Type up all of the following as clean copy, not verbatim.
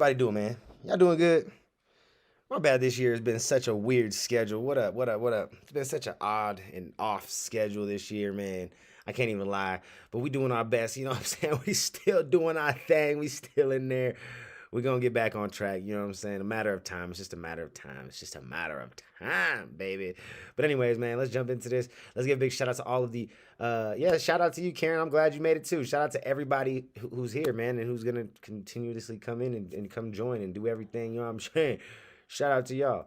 everybody doing, man? Y'all doing good? My bad, this year has been such a weird schedule. What up, what up, what up? It's been such an odd and off schedule this year, man. I can't even lie. But we doing our best, you know what I'm saying? We still doing our thing. We still in there. We're gonna get back on track, you know what I'm saying? A matter of time. It's just a matter of time. It's just a matter of time, baby. But anyways, man, let's jump into this. Let's give a big shout out to all of the shout out to you, Karen. I'm glad you made it too. Shout out to everybody who's here, man, and who's gonna continuously come in and come join and do everything, you know what I'm saying? Shout out to y'all.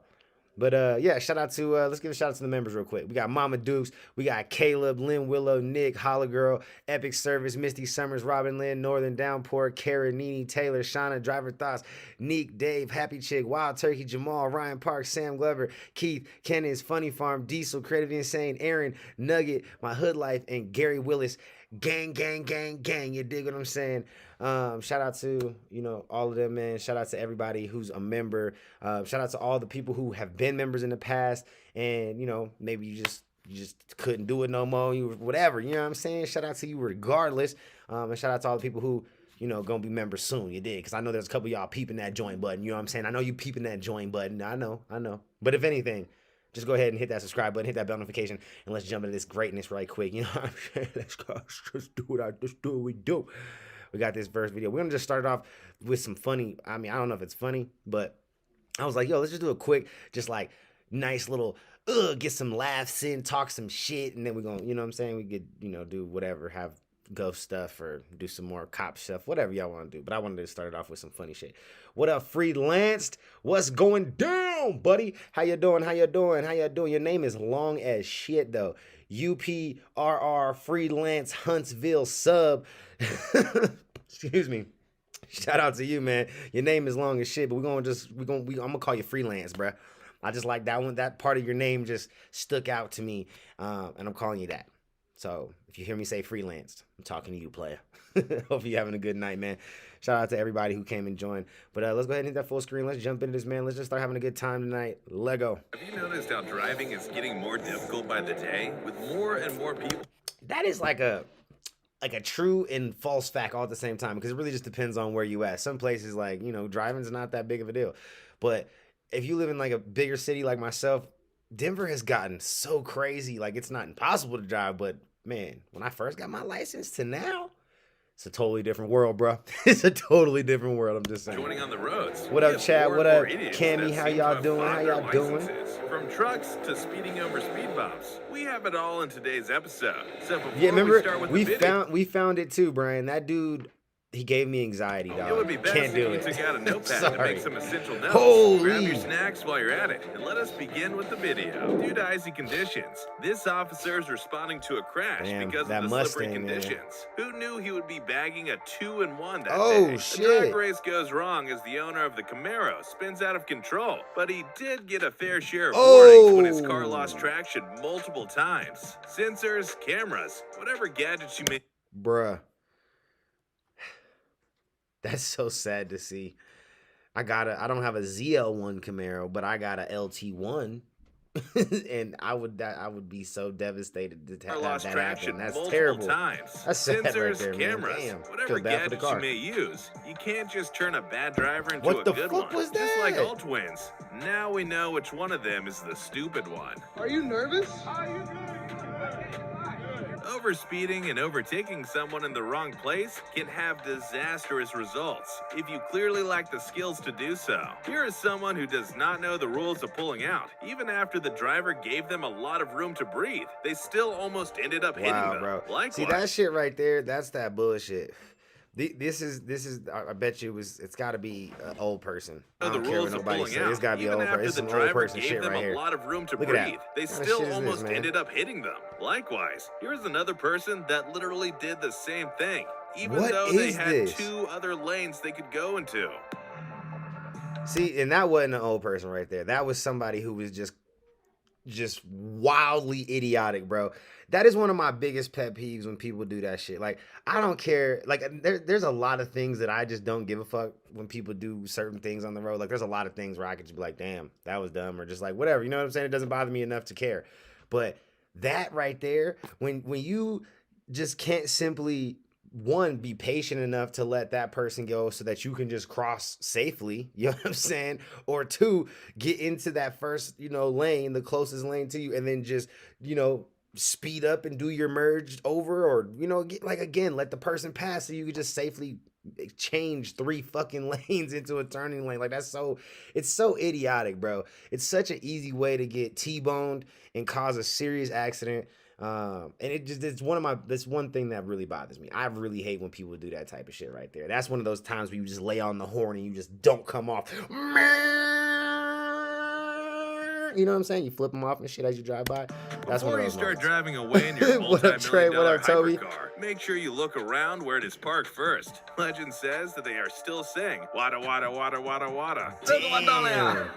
But shout out to let's give a shout out to the members real quick. We got Mama Dukes, we got Caleb, Lynn Willow, Nick, Holla Girl, Epic Service, Misty Summers, Robin Lynn, Northern Downpour, Kara, Nene, Taylor, Shauna, Driver Thoughts, Neek, Dave, Happy Chick, Wild Turkey, Jamal, Ryan Park, Sam Glover, Keith, Kenneth, Funny Farm, Diesel, Creative Insane, Aaron, Nugget, My Hood Life, and Gary Willis. Gang, gang, gang, gang. You dig what I'm saying? Shout out to, all of them, man. Shout out to everybody who's a member. Shout out to all the people who have been members in the past. And, maybe you just couldn't do it no more. You whatever, you know what I'm saying? Shout out to you regardless. And shout out to all the people who, gonna be members soon. You did. Because I know there's a couple of y'all peeping that join button. You know what I'm saying? I know you peeping that join button. I know. But if anything, just go ahead and hit that subscribe button, hit that bell notification, and let's jump into this greatness right quick. You know what I'm saying? Let's go. Let's do what we do. We got this first video. We're going to just start off with some funny. I don't know if it's funny, but I was like, yo, let's just do a quick, just like nice little, get some laughs in, talk some shit, and then we're going to, you know what I'm saying? We could, do whatever, have ghost stuff or do some more cop stuff, whatever y'all want to do. But I wanted to start it off with some funny shit. What up, Freelanced? What's going down, buddy? How you doing? Your name is long as shit, though. UPRR Freelance Huntsville sub. Excuse me. Shout out to you, man. Your name is long as shit, but I'm gonna call you Freelance, bruh. I just like that one. That part of your name just stuck out to me, and I'm calling you that. So if you hear me say freelanced, I'm talking to you, player. Hope you're having a good night, man. Shout out to everybody who came and joined. But let's go ahead and hit that full screen. Let's jump into this, man. Let's just start having a good time tonight. Lego. Have you noticed how driving is getting more difficult by the day with more and more people? That is like a true and false fact all at the same time, because it really just depends on where you at. Some places, like, driving's not that big of a deal. But if you live in like a bigger city like myself, Denver has gotten so crazy. Like, it's not impossible to drive, but man, when I first got my license to now, it's a totally different world, bro. It's a totally different world. I'm just saying. Joining on the roads. What up, Chad? What up, Cammy? How y'all doing? How y'all doing? From trucks to speeding over speed bumps, we have it all in today's episode. So before remember, we start with the video, we found it too, Brian. That dude, he gave me anxiety, dog. It would be best Can't do if it. you took out a notepad to make some essential notes. Holy. Grab your snacks while you're at it, and let us begin with the video. Due to icy conditions, this officer is responding to a crash because of the slippery conditions. Who knew he would be bagging a 2-in-1 that day? Oh, shit. The drag race goes wrong as the owner of the Camaro spins out of control, but he did get a fair share of warnings when his car lost traction multiple times. Sensors, cameras, whatever gadgets you may... Bruh. That's so sad to see. I don't have a ZL1 Camaro, but I got a LT1. And I would be so devastated to have that happen. That's terrible. Times. That's sad Sensors, right there, cameras, man. Damn. whatever Feel bad for the gadgets car. you may use, you can't just turn a bad driver into What a the good fuck one. was Just like that? all twins. Now we know which one of them is the stupid one. Are you nervous? Overspeeding and overtaking someone in the wrong place can have disastrous results if you clearly lack the skills to do so. Here is someone who does not know the rules of pulling out. Even after the driver gave them a lot of room to breathe, they still almost ended up hitting them. Bro. Likewise. See, that shit right there, that's that bullshit. This is. I bet you it's got to be an old person. I don't care what nobody says. It's got to be an old person. It's some old person shit right here. A lot of room to Look breathe. at that. They What kind of still shit is almost this, man? ended up hitting them. Likewise, here's another person that literally did the same thing, even What though they is had this? 2 other lanes they could go into. See, and that wasn't an old person right there. That was somebody who was just wildly idiotic, bro. That is one of my biggest pet peeves when people do that shit. Like, I don't care. Like, there's a lot of things that I just don't give a fuck when people do certain things on the road. Like, there's a lot of things where I could just be like, damn, that was dumb, or just like, whatever. You know what I'm saying? It doesn't bother me enough to care. But that right there, when you just can't simply one, be patient enough to let that person go so that you can just cross safely, you know what I'm saying? Or two, get into that first, lane, the closest lane to you, and then just, speed up and do your merge over, or, get, like, again, let the person pass so you can just safely change 3 fucking lanes into a turning lane. Like, it's so idiotic, bro. It's such an easy way to get T-boned and cause a serious accident. And it's one thing that really bothers me. I really hate when people do that type of shit right there. That's one of those times where you just lay on the horn and you just don't come off. You know what I'm saying? You flip them off and shit as you drive by. That's Before one of you those start moments. driving away in your What up, Trey? What multi-million-dollar up, Toby? hypercar, make sure you look around where it is parked first. Legend says that they are still saying wada wada wada wada wada. Damn.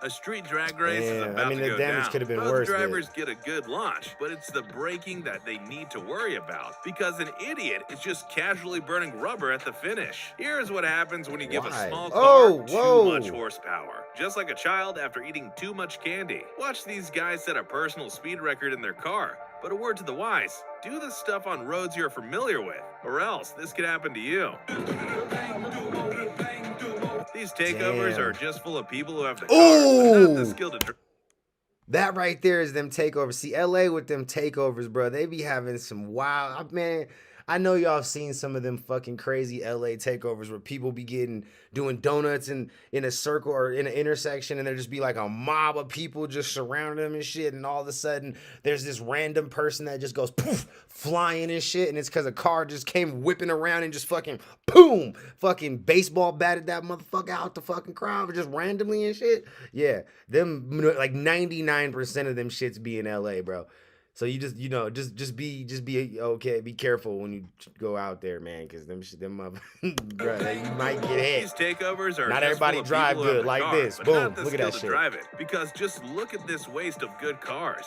A street drag race is Damn. about to the go damage down. could have been Both worse. drivers get a good launch, but it's the braking that they need to worry about because an idiot is just casually burning rubber at the finish. Here's what happens when you give a Why? small Oh, car whoa. too much horsepower. Just like a child after eating too much candy. Watch these guys set a personal speed record in their car. But a word to the wise, do this stuff on roads you're familiar with, or else this could happen to you. These takeovers Damn. are just full of people who have the car, but not the Ooh. skill to drive. That right there is them takeovers. See, LA with them takeovers, bro, they be having some wild, man. I know y'all have seen some of them fucking crazy LA takeovers where people be doing donuts in a circle or in an intersection, and there just be like a mob of people just surrounding them and shit, and all of a sudden there's this random person that just goes poof, flying and shit, and it's because a car just came whipping around and just fucking boom, fucking baseball batted that motherfucker out the fucking crowd just randomly and shit. Yeah, them like 99% of them shits be in LA, bro. So you just be okay. Be careful when you go out there, man, because them bro, you might get hit. These takeovers are Not just everybody full of drive people who have good the like car, this. but Boom, not the look at skill that to shit. drive it, because just look at this waste of good cars.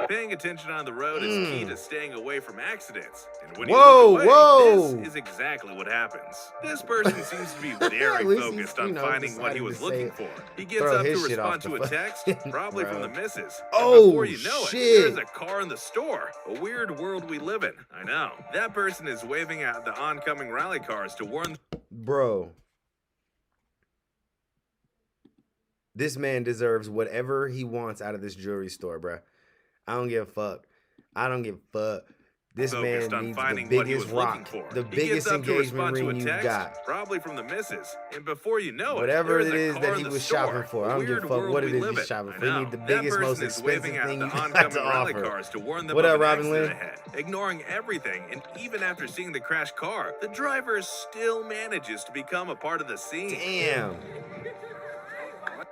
Paying attention on the road is key to staying away from accidents. And when you look away, this is exactly what happens. This person seems to be very focused on finding what he was looking for. He gets up to respond to a text, probably from the missus. And before you know it, there's a car in the store. A weird world we live in. I know. That person is waving at the oncoming rally cars to warn. Bro, this man deserves whatever he wants out of this jewelry store, bro. I don't give a fuck. I don't give a fuck. This man needs the biggest rock, the biggest engagement ring you got. Probably from the missus. And before you know it, whatever it there's is a that car he in the was store. shopping for. I don't give a fuck what it is he's shopping for. He needs the biggest, most expensive thing you got to offer. To warn them What of up, an Robin accident Lynn? ahead. Ignoring everything, and even after seeing the crashed car, the driver still manages to become a part of the scene. Damn.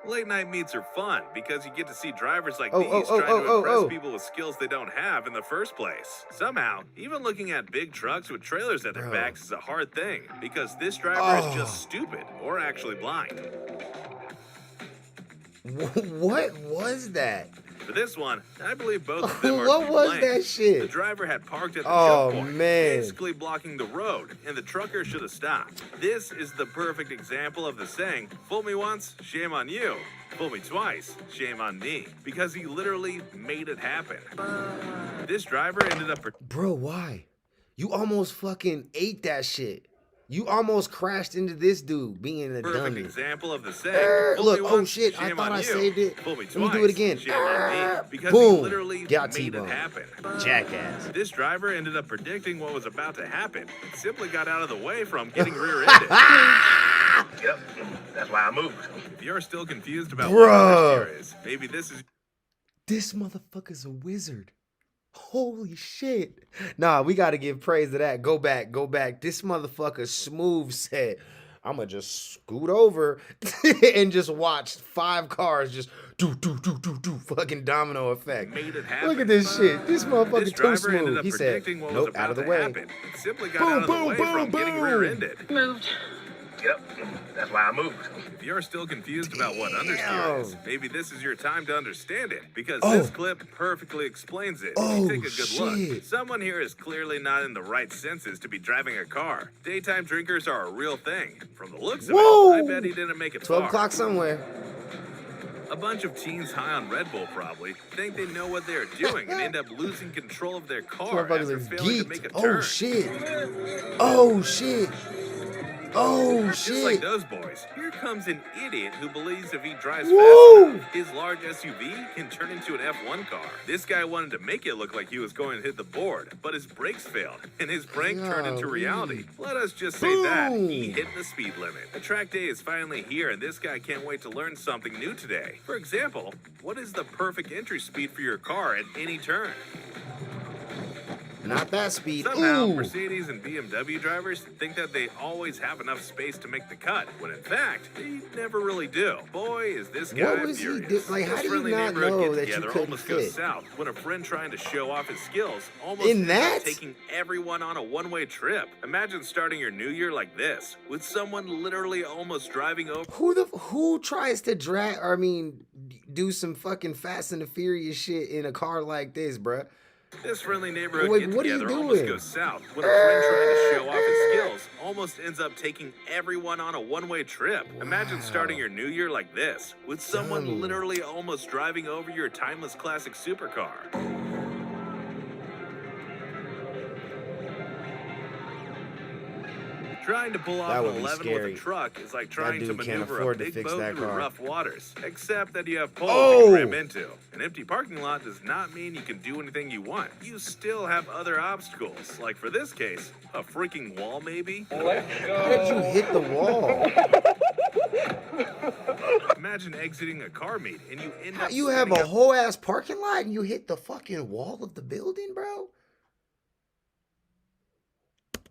Late night meets are fun because you get to see drivers like these trying to impress people with skills they don't have in the first place. Somehow, even looking at big trucks with trailers at their backs is a hard thing because this driver is just stupid or actually blind. What was that? For this one, I believe both of them are What to was blame. that shit? The driver had parked at the Oh, choke point, man. basically blocking the road, and the trucker should have stopped. This is the perfect example of the saying, fool me once, shame on you. Fool me twice, shame on me. Because he literally made it happen. This driver ended up... Bro, why? You almost fucking ate that shit. You almost crashed into this dude being a Perfect dummy. example of the saying. Look, oh shit, I thought I saved it. Fool me Let me do twice, it again. shame on me. Because Boom. he literally Got made it T-boned. happen. Jackass. This driver ended up predicting what was about to happen and simply got out of the way from getting rear-ended. Yep, that's why I moved. If you're still confused about Bruh. what first gear is, maybe this is... This motherfucker's a wizard. Holy shit. Nah, we gotta give praise to that. Go back. This motherfucker smooth said, I'ma just scoot over and just watch 5 cars just do fucking domino effect. Made it happen. Look at this shit. This motherfucker This too driver ended smooth. up He said, predicting what was nope, about out of the to way. happen and simply got Boom, out of the boom, way boom, from getting boom. rear-ended. Moved. Yep, that's why I moved. If you're still confused about what understeer is, maybe this is your time to understand it, because Oh. this clip perfectly explains it. Oh, Take a good look. shit. Someone here is clearly not in the right senses to be driving a car. Daytime drinkers are a real thing. From the looks of Whoa. it, I bet he didn't make it 12 far. o'clock somewhere. A bunch of teens high on Red Bull probably think they know what they're doing and end up losing control of their car Motherfuckers after is failing to make a geeked. turn. Oh, shit. Oh, shit. Oh, Just like shit. those boys, here comes an idiot who believes if he drives Woo! fast enough, his large SUV can turn into an F1 car. This guy wanted to make it look like he was going to hit the board, but his brakes failed, and his prank turned into Golly. reality. Let us just say that he Boom. hit the speed limit. A track day is finally here, and this guy can't wait to learn something new today. For example, what is the perfect entry speed for your car at any turn? Not that speed. Somehow, Ooh. Mercedes and BMW drivers think that they always have enough space to make the cut, when in fact, they never really do. Boy, is this guy What was he furious. do- like, how This do you friendly not neighborhood know that you get-together couldn't almost goes fit? south when a friend trying to show off his skills almost In ends up that? taking everyone on a one-way trip. Imagine starting your new year like this, with someone literally almost driving over. Who tries to do some fucking Fast and the Furious shit in a car like this, bruh? This friendly neighborhood Wait, what are you get-together almost doing? goes south when a friend trying to show off his skills almost ends up taking everyone on a one-way trip. Imagine Wow. starting your new year like this, with someone Dummy. literally almost driving over your timeless classic supercar. Trying to pull off That an would be 11 scary. with a truck is like trying to dude can't maneuver a afford to big fix boat that through car. rough waters, except that you have poles Oh! you can ram into. An empty parking lot does not mean you can do anything you want. You still have other obstacles, like for this case, a freaking wall maybe? How did you hit the wall? Imagine exiting a car meet and you end up You have spinning a up whole ass parking lot and you hit the fucking wall of the building, bro?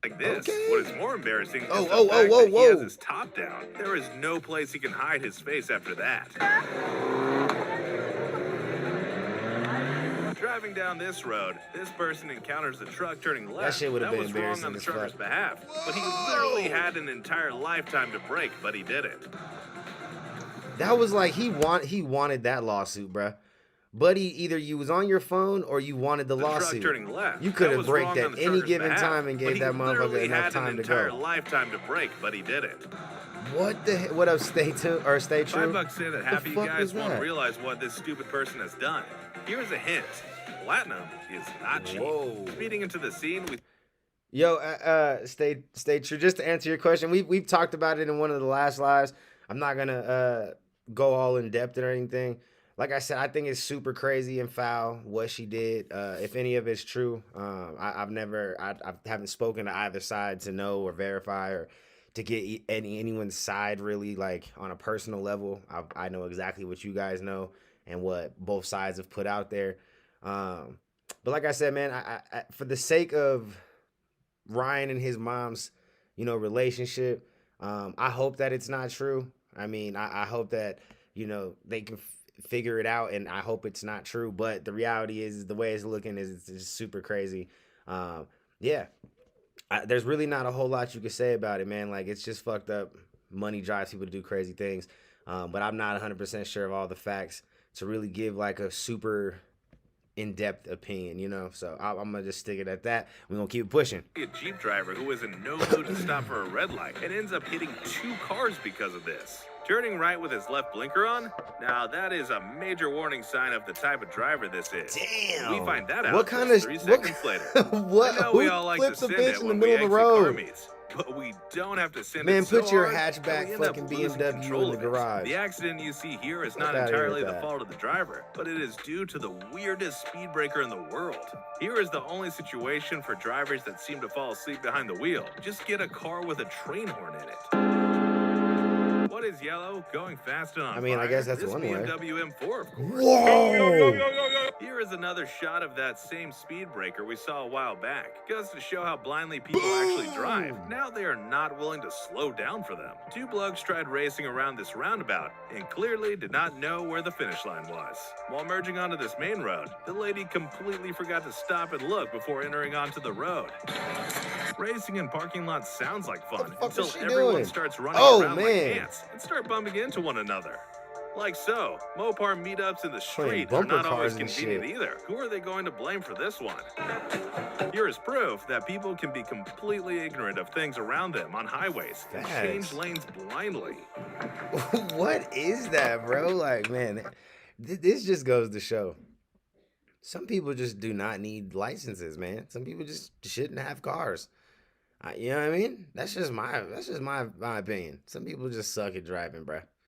like this. Okay. What is more embarrassing is Oh, the oh, fact oh, that he whoa. has his top down. There is no place he can hide his face after that. Driving down this road, this person encounters a truck turning left. shit would've been was wrong embarrassing on the as trucker's fuck. behalf, but he literally had an entire lifetime to brake, but he didn't. That was like he wanted that lawsuit, bruh. Buddy, either you was on your phone or you wanted the Truck lawsuit. turning left. You could That have was braked wrong at on the any trucker's given behalf, time and but gave he that motherfucker literally enough had time an to entire go. lifetime to brake, but he didn't. What the hell? What up, stay tuned or stay true? $5 say that The half of you fuck guys was won't that? realize what this stupid person has done. Here's a hint. Platinum is not cheap. Whoa. Speeding into the scene, we Yo, stay true. Just to answer your question, we've talked about it in one of the last lives. I'm not gonna go all in depth or anything. Like I said, I think it's super crazy and foul what she did. If any of it's true, I haven't spoken to either side to know or verify or to get anyone's side really like on a personal level. I know exactly what you guys know and what both sides have put out there. But like I said, man, I for the sake of Ryan and his mom's, relationship, I hope that it's not true. I mean, I hope that, they can figure it out, and I hope it's not true. But the reality is the way it's looking is it's just super crazy. Yeah, there's really not a whole lot you can say about it, man. Like, it's just fucked up. Money drives people to do crazy things. But I'm not 100% sure of all the facts to really give like a super in-depth opinion, so I'm gonna just stick it at that. We're gonna keep pushing. a Jeep driver who is in no mood to stop for a red light and ends up hitting 2 cars because of this. Turning right with his left blinker on? Now that is a major warning sign of the type of driver this is. Damn. We find that out What kind of 3 seconds later. what? I know we Who all like to flips a send bitch it in the when we middle of the exit car road? meets, but we don't have to send Man, it so put your hard that hatchback we end up fucking losing BMW control in the of it. garage. The accident you see here is Fuck not outta here entirely with the that. fault of the driver, but it is due to the weirdest speed breaker in the world. Here is the only situation for drivers that seem to fall asleep behind the wheel. Just get a car with a train horn in it. What is yellow? Going fast and on I mean, I fire? guess that's This one way. BMW M4, of course. Whoa! Here is another shot of that same speed breaker we saw a while back. Goes to show how blindly people actually drive. Boom! Now they are not willing to slow down for them. Two blokes tried racing around this roundabout and clearly did not know where the finish line was. While merging onto this main road, the lady completely forgot to stop and look before entering onto the road. Racing in parking lots sounds like fun What the fuck until is she everyone doing? starts running Oh, around like man. ants and start bumping into one another. Like so, Mopar meetups in the Playing street are bumper not always cars and convenient shit. either. Who are they going to blame for this one? Here is proof that people can be completely ignorant of things around them on highways and change Facts. lanes blindly. What is that, bro? Like, man, this just goes to show. Some people just do not need licenses, man. Some people just shouldn't have cars. You know what I mean? That's just my opinion. Some people just suck at driving, bro.